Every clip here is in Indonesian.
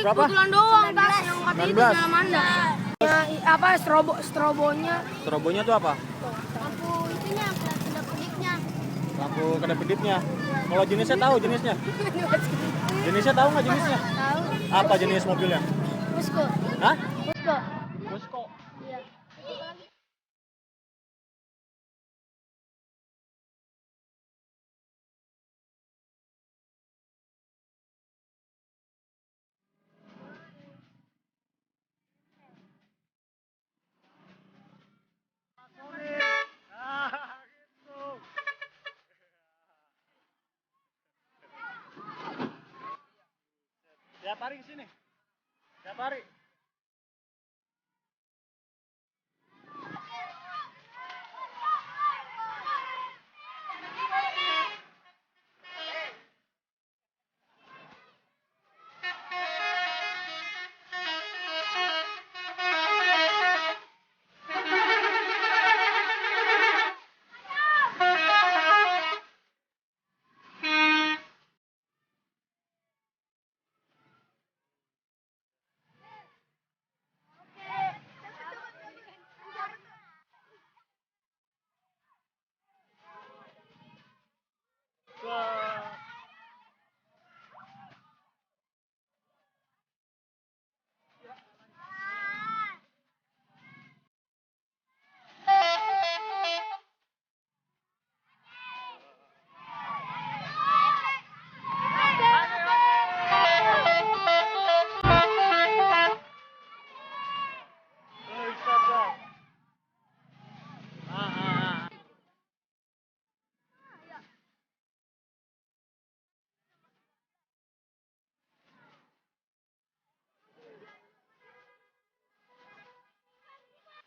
berapa? Kebetulan doang tas yang kata itu 19. dalam Anda. Ya, apa strobonya? Strobonya tuh apa? Lampu itunya, kedap-kedipnya. Lampu kedap-kedipnya. Kalau jenisnya tahu jenisnya? Jenisnya tahu nggak jenisnya? Tahu. Apa jenis mobilnya? Musko. Hah? Musko. Musko. Iya. Tiap hari kesini? Tiap hari?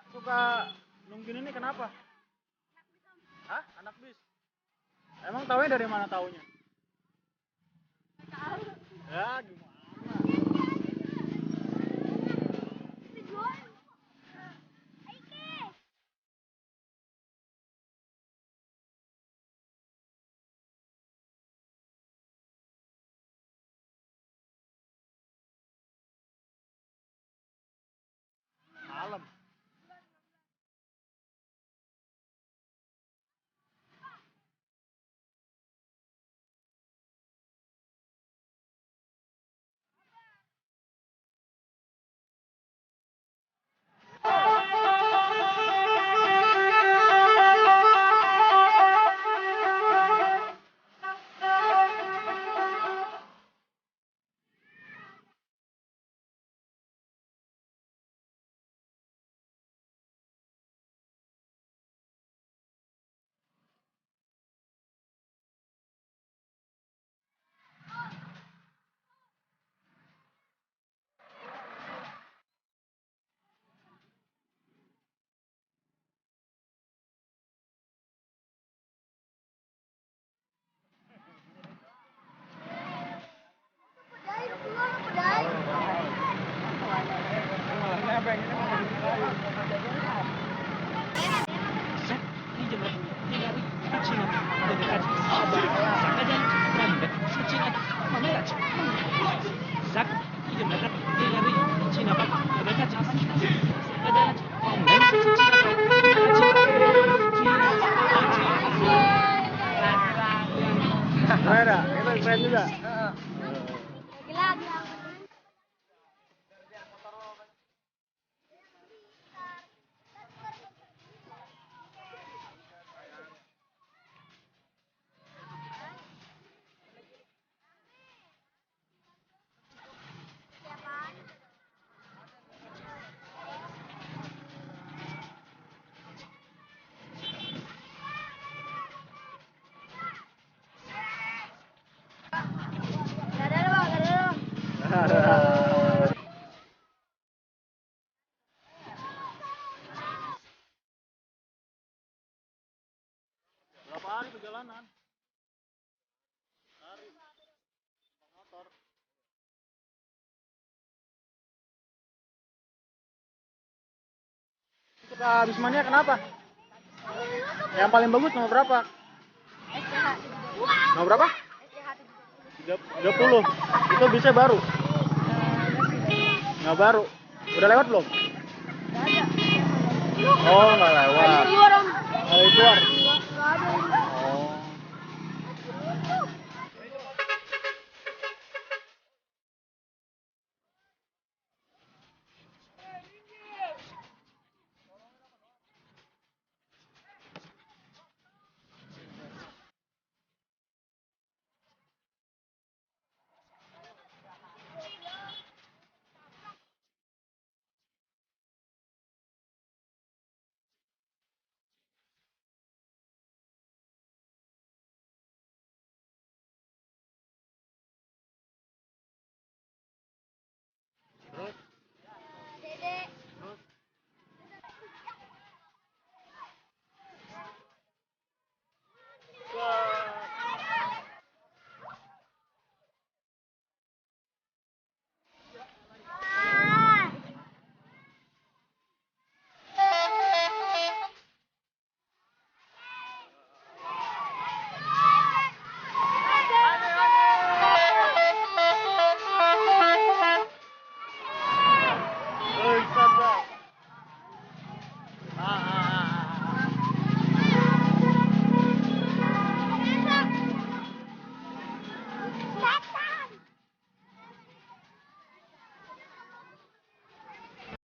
Suka nungguin ini kenapa? Hah? Anak bis? Emang taunya dari mana taunya? Tahu. Ya gimana? Malam. Keren ya? Itu keren juga. Lagi-lagi. Berapa hari perjalanan? Hari motor. Suka Bismania kenapa? Yang paling bagus nomor berapa? Nomor berapa? 30. Itu bisa baru. Nggak baru. Udah lewat belum? Nggak ada. Oh, nggak lewat. Ada di luar, Om. Ada di luar.